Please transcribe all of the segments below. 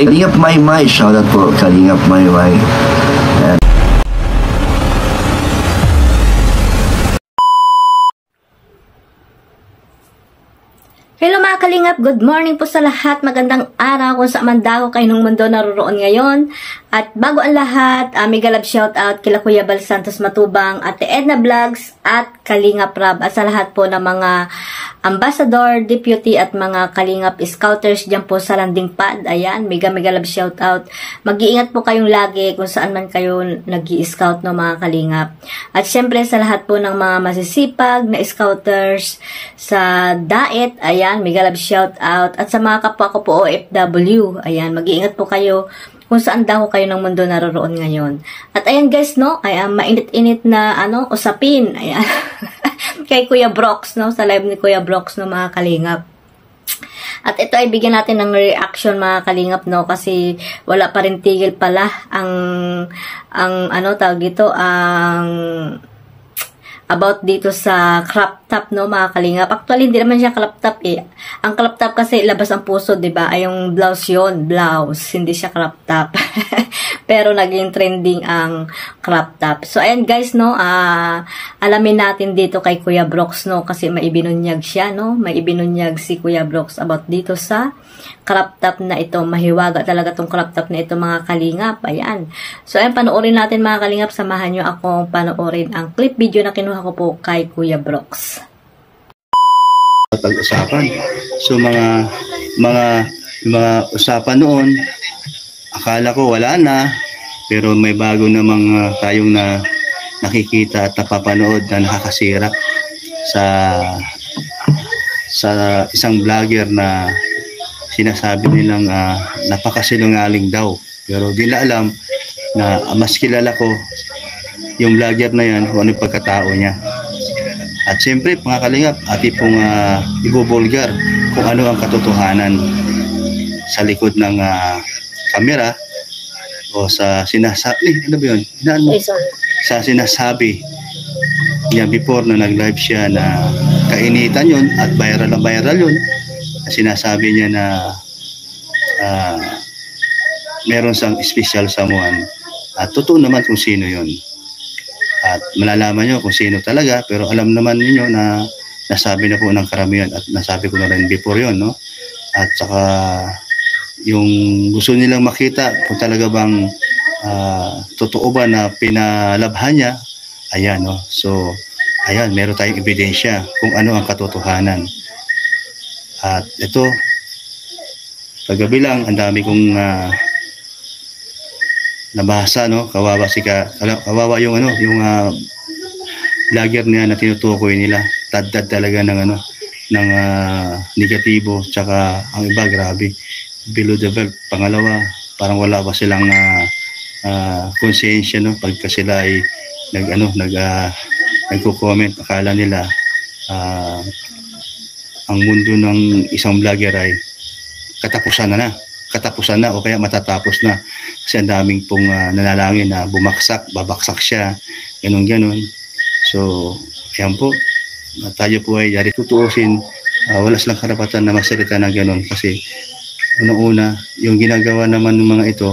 Kalingap Maymay, shoutout po Kalingap Maymay. Hello mga kalingap, good morning po sa lahat. Magandang araw kung saan man dako kayo ng mundo naroroon ngayon. At bago ang lahat, mega love shoutout kila Kuya Bal Santos Matubang, Ate Edna Vlogs at Kalingap Rab. At sa lahat po ng mga ambassador, deputy at mga Kalingap scouters dyan po sa landing pad. Ayan, mega love shoutout. Mag-iingat po kayong lagi kung saan man kayo nag-i-scout no mga kalingap. At syempre sa lahat po ng mga masisipag na scouters sa Daet, ayan, mega love shoutout. At sa mga kapwa ko po OFW, ayan, mag-iingat po kayo kung saan daw kayo ng mundo naroroon ngayon. At ayan guys, no, ay mainit-init na usapin, ayan. Kay Kuya Brox, no, sa live ni Kuya Brox, no, mga kalingap. At ito ay bigyan natin ng reaction mga kalingap, no, kasi wala pa rin tigil pala ang tawag dito, about dito sa crop top, no, mga kalingap. Actually, hindi naman siya crop top eh. Ang crop top kasi labas ang puso, diba? Ay yung blouse yun, blouse. Hindi siya crop top. Pero naging trending ang crop top. So, ayan guys, no, alamin natin dito kay Kuya Brox, no, kasi maibinunyag siya, no. Maibinunyag si Kuya Brox about dito sa crop top na ito. Mahiwaga talaga tong crop top na ito, mga kalingap. Ayan. So, ayan, panoorin natin mga kalingap. Samahan nyo akong panoorin ang clip video na kinuha ko po kay Kuya Brox. Pag-usapan. So, mga usapan noon, akala ko wala na, pero may bago namang tayong nakikita at napapanood na nakakasira sa isang vlogger na sinasabi nilang napakasinungaling daw. Pero di na alam na mas kilala ko yung vlogger na yan kung ano yung pagkatao niya. At siyempre, mga kalingap, ati pong ibubulgar kung ano ang katotohanan sa likod ng kamera o sa sinasabi, ano ba yun? Sa sinasabi niya before na nag-live siya na kainitan yun at viral na viral yun. Sinasabi niya na meron siyang special someone at totoo naman kung sino yun. At malalaman nyo kung sino talaga, pero alam naman niyo na nasabi na po ng karamihan at nasabi ko na rin before yun, no? At saka yung gusto nilang makita kung talaga bang totoo ba na pinalabhan niya, ayan, no? So, ayan, meron tayong ebidensya kung ano ang katotohanan. At ito, kagabi lang, ang dami kong nabasa, no, kawawa yung vlogger niya na tinutukoy nila. Tad talaga ng ng negatibo, tsaka ang iba grabe below the belt. Pangalawa, parang wala pa silang konsensya, no, pagka sila ay nagko-comment. Akala nila ang mundo ng isang vlogger ay katapusan na o kaya matatapos na, kasi ang daming pong nanalangin na babaksak siya, ganun. So, ayan po, tayo po ay yari tutuusin, wala silang karapatan na masalita na ganun, kasi unang-una, yung ginagawa naman ng mga ito,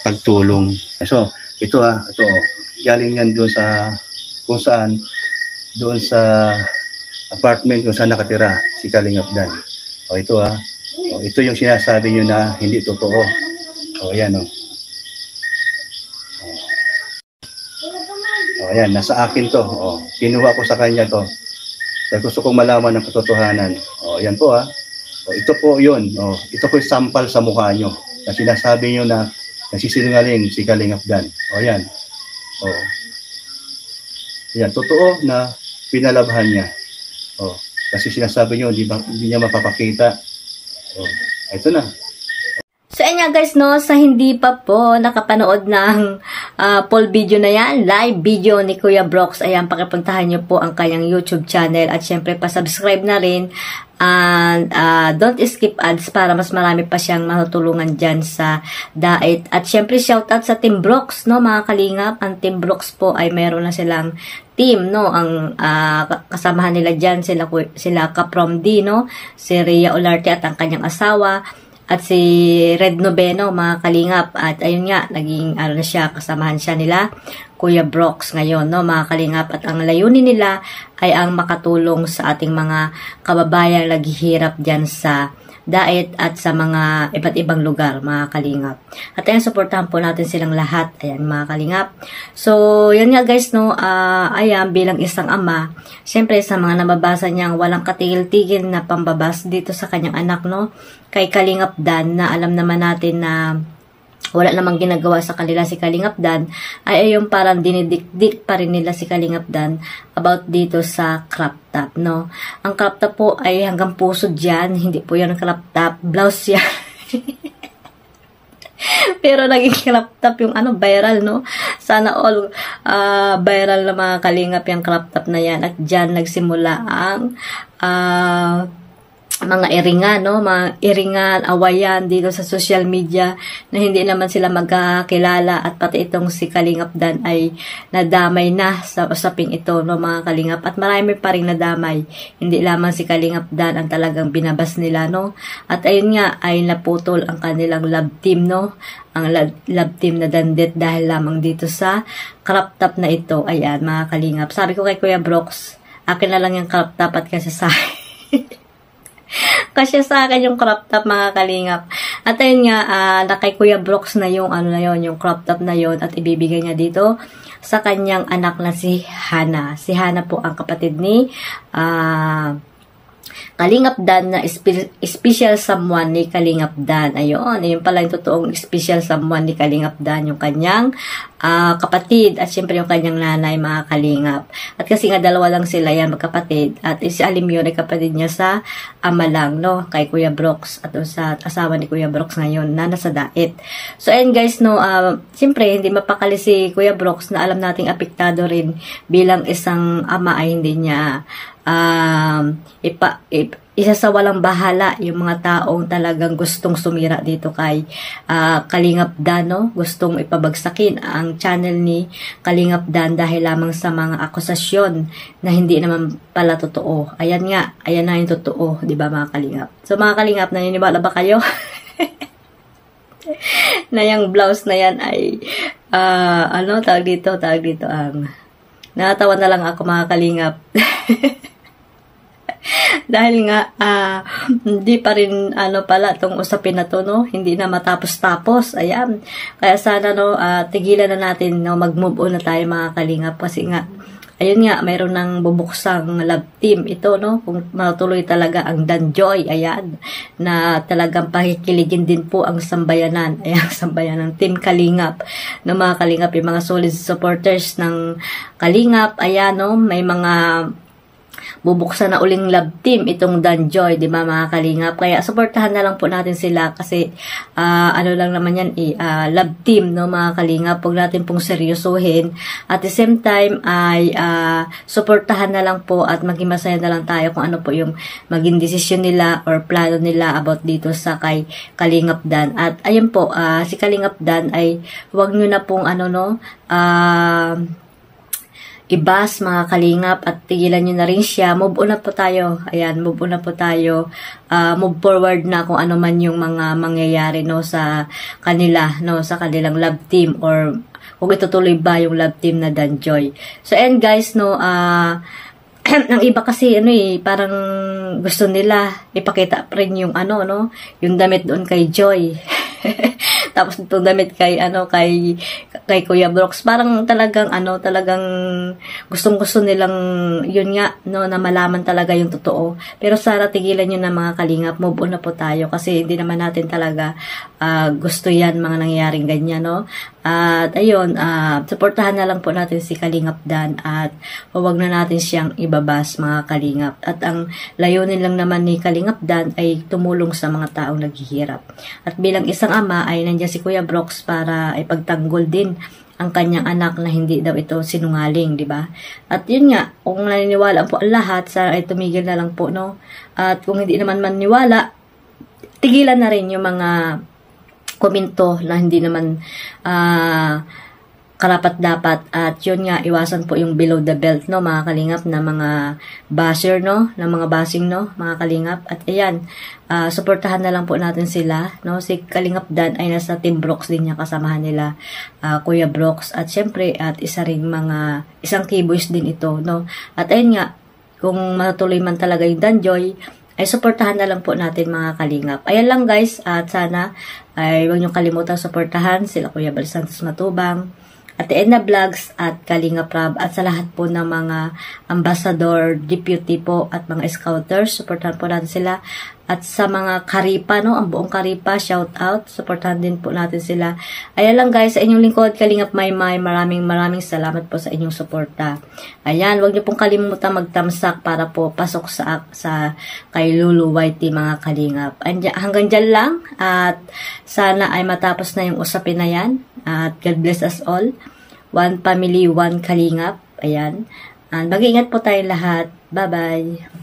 pagtulong. So, ito galing yan doon sa kung saan, doon sa apartment kung saan nakatira si Kalingap Dan. O ito ito yung sinasabi nyo na hindi totoo. O yan ayan, nasa akin to. Kinuha ko sa kanya to. Dahil gusto kong malaman ng katotohanan. Yan po ito po yun. Ito po yung sampal sa mukha nyo na sinasabi nyo na nagsisinungaling si Kalingap Dan. Yan. Yan, totoo na pinalabhan niya. Kasi sinasabi nyo, hindi niya mapapakita. Ito na. So, ayan nga guys, no, sa hindi pa po nakapanood ng full video na yan, live video ni Kuya Brox, ayan, pakipuntahan nyo po ang kanyang YouTube channel at syempre pa-subscribe na rin and don't skip ads para mas marami pa siyang matutulungan dyan sa Daet. At syempre shoutout sa Team Brox, no, mga kalingap. Ang Team Brox po ay meron na silang team, no, ang kasamahan nila dyan, sila Kaprom D, no, si Rhea Olarte at ang kanyang asawa. at si Red Noveno, mga kalingap. At ayun nga, naging ano na siya, kasamahan siya nila Kuya Brox ngayon, no, mga kalingap. At ang layunin nila ay ang makatulong sa ating mga kababayang naghihirap dyan sa Daet at sa mga iba't ibang lugar, mga kalingap. At ayan, supportahan po natin silang lahat. Ayan, mga kalingap. So, yun nga guys, no, ayan, bilang isang ama, syempre sa mga nababasa niyang walang katigil-tigil na pambabas dito sa kanyang anak, no, kay Kalingap Dan, na alam naman natin na wala namang ginagawa sa kanila si Kalingap Dan, ay yung parang dinidikdik pa rin nila si Kalingap Dan about dito sa crop top, no. Ang crop top po ay hanggang puso dyan, hindi po yan ang crop top, blouse yan. Pero naging crop top yung ano, viral, no. Sana all viral na mga kalingap yung crop top na yan. At dyan nagsimula ang mga iringan, no? Mga iringan, awayan dito sa social media na hindi naman sila magkakilala, at pati itong si Kalingap Dan ay nadamay na sa usaping ito, no, mga kalingap. At marami pa rin nadamay. Hindi lamang si Kalingap Dan ang talagang binabas nila, no? At ayun nga, ay naputol ang kanilang love team, no? Ang love team na Dandet dahil lamang dito sa crop top na ito. Ayan, mga kalingap. Sabi ko kay Kuya Brox, akin na lang yung crop top at kasi sa kasi sa akin yung crop top, mga kalingap. At ayun nga, na kay Kuya Brox na yung ano na yon, yung crop top na yon, at ibibigay niya dito sa kanyang anak na si Hana. Si Hana po ang kapatid ni Kalingap Dan, na special someone ni Kalingap Dan. Ayun, ayun pala yung totoong special someone ni Kalingap Dan, yung kanyang kapatid, at syempre yung kanyang nanay, mga kalingap. At kasi nga dalawa lang sila yan, magkapatid, at si Alim yun ay kapatid niya sa ama lang, no, kay Kuya Brox, at sa asawa ni Kuya Brox ngayon na nasa Daet. So ayun guys, no, syempre hindi mapakali si Kuya Brox na alam nating apektado rin bilang isang ama, ay hindi niya isa sa walang bahala yung mga taong talagang gustong sumira dito kay Kalingap Dan, no? Gustong ipabagsakin ang channel ni Kalingap Dan dahil lamang sa mga akusasyon na hindi naman pala totoo. Ayan nga, ayan na yung totoo, di ba, mga kalingap? So mga kalingap, naniniwala ba kayo na yung blouse na yan ay tawag dito natawa na lang ako, mga kalingap. Dahil nga hindi pa rin pala tong usapin na to, no, hindi na matapos-tapos. Ayan, kaya sana, no, tigilan na natin, no, mag-move on na tayo, mga kalingap, kasi nga ayun nga, mayroon ng bubuksang love team ito, no, kung matuloy talaga ang Danjoy, ayan, na talagang pakikiligin din po ang sambayanan, ayan, sambayanan Team Kalingap, no, mga kalingap, yung mga solid supporters ng Kalingap, ayan, no, may mga bubuksan na uling love team itong Danjoy, di ba, mga kalingap? Kaya supportahan na lang po natin sila kasi lang naman yan, love team, no, mga kalingap. Huwag natin pong seryosohin. At the same time ay supportahan na lang po at maging masaya na lang tayo kung ano po yung maging desisyon nila or plano nila about dito sa kay Kalingap Dan. At ayun po, si Kalingap Dan ay huwag nyo na pong ibas, mga kalingap, at tigilan nyo na rin siya. Move on na po tayo. Ayan, move on na po tayo. Move forward na kung ano man yung mga mangyayari, no, sa kanila, no, sa kanilang love team, or kung itutuloy ba yung love team na Danjoy. So, and guys, no, ang iba kasi, parang gusto nila ipakita rin yung no, yung damit doon kay Joy. Tapos itong damit kay Kuya Brox, parang talagang gustong-gusto nilang yun nga, no, na malaman talaga yung totoo. Pero sana tigilan nyo na, mga kalingap, move on na po tayo kasi hindi naman natin talaga gusto yan, mga nangyaring ganyan, no. At ayun, supportahan na lang po natin si Kalingap Dan at huwag na natin siyang ibabas, mga kalingap. At ang layunin lang naman ni Kalingap Dan ay tumulong sa mga taong naghihirap. At bilang isang ama ay nandiyan si Kuya Brox para ipagtanggol din ang kanyang anak na hindi daw ito sinungaling, di ba? At yun nga, kung naniniwala po ang lahat, sana ay tumigil na lang po, no? At kung hindi naman maniwala, tigilan na rin yung mga komento na hindi naman karapat-dapat. At yun nga, iwasan po yung below the belt, no, mga kalingap, na mga basher, no, na mga basing, no, mga kalingap. At ayan, suportahan na lang po natin sila, no. Si Kalingap Dan ay nasa Team Brooks din niya, kasamahan nila Kuya Brooks. At syempre, at isang keyboys din ito, no. At ayun nga, kung matuloy man talaga yung Danjoy, ay suportahan na lang po natin, mga kalingap. Ayan lang guys, at sana ay huwag niyong kalimutang suportahan sila Kuya Bal Santos Matubang, Ate Edna Vlogs at Kalingap Rab, at sa lahat po ng mga ambassador, deputy po at mga scouters, suportahan po natin sila. At sa mga Karipa, no, ang buong Karipa, shout out, suportahan din po natin sila. Ayan lang guys, sa inyong lingkod, Kalingap Maymay, maraming salamat po sa inyong suporta. Ayan, huwag niyo pong kalimutan magtamsak para po pasok sa kay Lulu Whitey, mga kalingap. Hanggang dyan lang, at sana ay matapos na yung usapin na yan. At God bless us all. One family, one kalingap. Ayan. Mag-iingat po tayo lahat. Bye-bye.